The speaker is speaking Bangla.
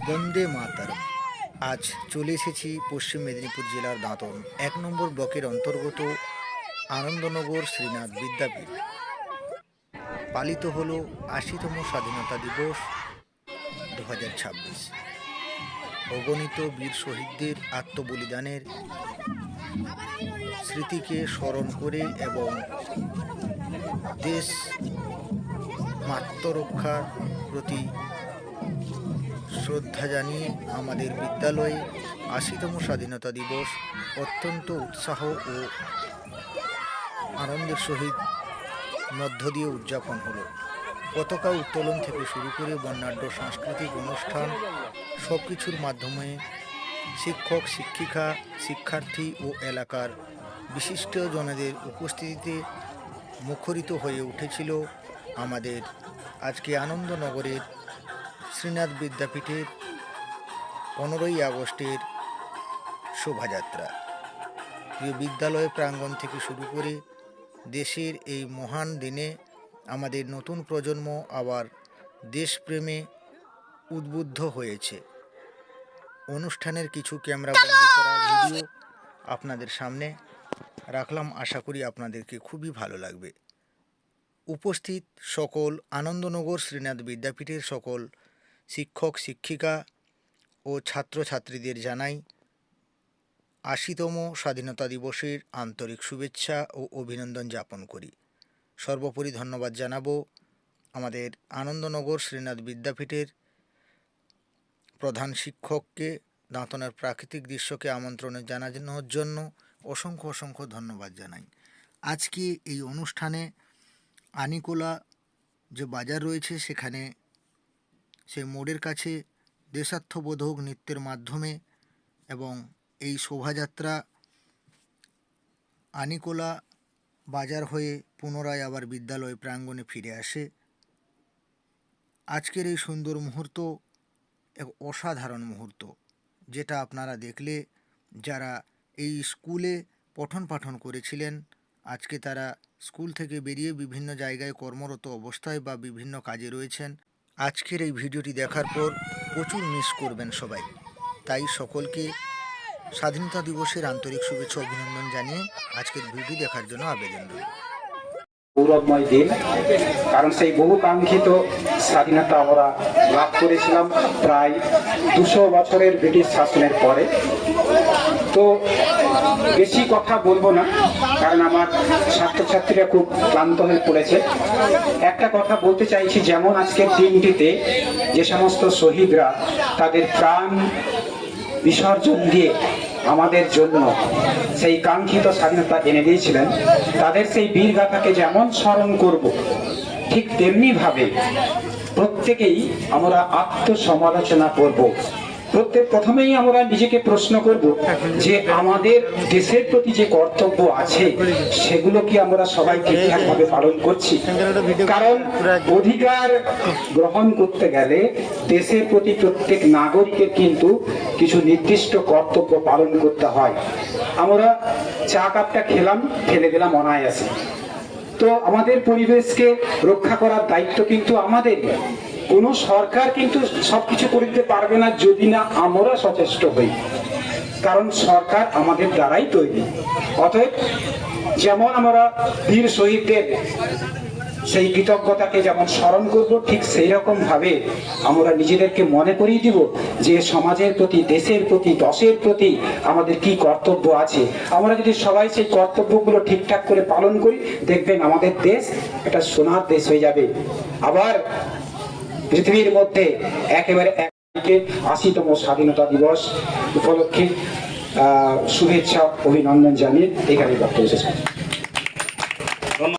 বন্দে মাতরম। আজ চলে এসেছি পশ্চিম মেদিনীপুর জেলার দাঁতন ১ নম্বর ব্লকের অন্তর্গত আনন্দনগর শ্রীনাথ বিদ্যাপীঠ। পালিত হলো ৮০তম স্বাধীনতা দিবস ২০২৬। অগণিত বীর শহীদদের আত্মবলিদানের স্মৃতিকে স্মরণ করে এবং দেশ আত্মরক্ষার প্রতি শ্রদ্ধা জানিয়ে আমাদের বিদ্যালয়ে ৮০তম স্বাধীনতা দিবস অত্যন্ত উৎসাহ ও আনন্দের সহিত মধ্য দিয়ে উদযাপন হলো। পতাকা উত্তোলন থেকে শুরু করে বর্ণাঢ্য সাংস্কৃতিক অনুষ্ঠান সব কিছুর মাধ্যমে শিক্ষক, শিক্ষিকা, শিক্ষার্থী ও এলাকার বিশিষ্ট জনদের উপস্থিতিতে মুখরিত হয়ে উঠেছিল আমাদের আজকে আনন্দনগরের শ্রীনাথ বিদ্যাপীঠের ১৫ই আগস্টের শোভাযাত্রা। বিদ্যালয় প্রাঙ্গণ থেকে শুরু করে দেশের এই মহান দিনে আমাদের নতুন প্রজন্ম আবার দেশপ্রেমে উদ্বুদ্ধ হয়েছে। অনুষ্ঠানের কিছু ক্যামেরাবন্দি করা ভিডিও আপনাদের সামনে রাখলাম, আশা করি আপনাদেরকে খুবই ভালো লাগবে। উপস্থিত সকল আনন্দনগর শ্রীনাথ বিদ্যাপীঠের সকল শিক্ষক, শিক্ষিকা ও ছাত্রছাত্রীদের জানাই ৮০তম স্বাধীনতা দিবসের আন্তরিক শুভেচ্ছা ও অভিনন্দন জ্ঞাপন করি। সর্বোপরি ধন্যবাদ জানাবো আমাদের আনন্দনগর শ্রীনাথ বিদ্যাপীঠের প্রধান শিক্ষককে দাঁতনের প্রাকৃতিক দৃশ্যকে আমন্ত্রণ জানানোর জন্য অসংখ্য অসংখ্য ধন্যবাদ জানাই। আজকে এই অনুষ্ঠানে আনিকোলা যে বাজার রয়েছে সেখানে সেই মোড়ের কাছে দেশাত্মবোধক নৃত্যের মাধ্যমে এবং এই শোভাযাত্রা আনিকোলা বাজার হয়ে পুনরায় আবার বিদ্যালয় প্রাঙ্গণে ফিরে আসে। আজকের এই সুন্দর মুহূর্ত এক অসাধারণ মুহূর্ত, যেটা আপনারা দেখলে যারা এই স্কুলে পঠন পাঠন করেছিলেন আজকে তারা স্কুল থেকে বেরিয়ে বিভিন্ন জায়গায় কর্মরত অবস্থায় বা বিভিন্ন কাজে রয়েছেন। আজকের এই ভিডিওটি দেখার পর প্রচুর মিস করবেন সবাই। তাই সকলকে স্বাধীনতা দিবসের আন্তরিক শুভেচ্ছা অভিনন্দন জানিয়ে আজকের ভিডিও দেখার জন্য আবেদন রইল। গৌরবময় দিন, কারণ সেই বহু কাঙ্ক্ষিত স্বাধীনতা আমরা লাভ করেছিলাম প্রায় ২০০ বছরের ব্রিটিশ শাসনের পরে। তো বেশি কথা বলবো না, কারণ আমার ছাত্রছাত্রীরা খুব ক্লান্ত হয়ে পড়েছে। একটা কথা বলতে চাইছি, যেমন আজকের দিনটিতে যে সমস্ত শহীদরা তাদের প্রাণ বিসর্জন দিয়ে আমাদের জন্য সেই কাঙ্ক্ষিত স্বাধীনতা এনে দিয়েছিলেন, তাদের সেই বীর গাথাকে যেমন স্মরণ করব, ঠিক তেমনি ভাবে প্রত্যেকেই আমরা আত্মসমালোচনা করব। প্রথমেই আমরা নিজেকে প্রশ্ন করব যে আমাদের দেশের প্রতি যে কর্তব্য আছে সেগুলো কি আমরা সবাই ঠিকঠাক ভাবে পালন করছি? কারণ অধিকার গ্রহণ করতে গেলে দেশের প্রতি প্রত্যেক নাগরিকের কিন্তু কিছু নির্দিষ্ট কর্তব্য পালন করতে হয়। আমরা চা কাপটা খেলাম, ফেলে দিলাম অনায়াসে। তো আমাদের পরিবেশকে রক্ষা করার দায়িত্ব কিন্তু আমাদের। কোন সরকার কিন্তু সবকিছু করে দিতে পারবে না যদি না আমরা সচেষ্ট হই, কারণ সরকার আমাদের দ্বারাই তৈরি। অতএব যেমন আমরা বীর শহীদদের সেই কৃতজ্ঞতাকে যেমন স্মরণ করব, ঠিক সেই রকম ভাবে আমরা নিজেদেরকে মনে করিয়ে দিব যে সমাজের প্রতি, দেশের প্রতি, দশের প্রতি আমাদের কি কর্তব্য আছে। আমরা যদি সবাই সেই কর্তব্যগুলো ঠিকঠাক করে পালন করি, দেখবেন আমাদের দেশ একটা সোনার দেশ হয়ে যাবে। আবার পৃথিবীর মধ্যে একেবারে ৮০তম স্বাধীনতা দিবস উপলক্ষে শুভেচ্ছা অভিনন্দন জানিয়ে এখানে বক্তব্য শেষ করছি।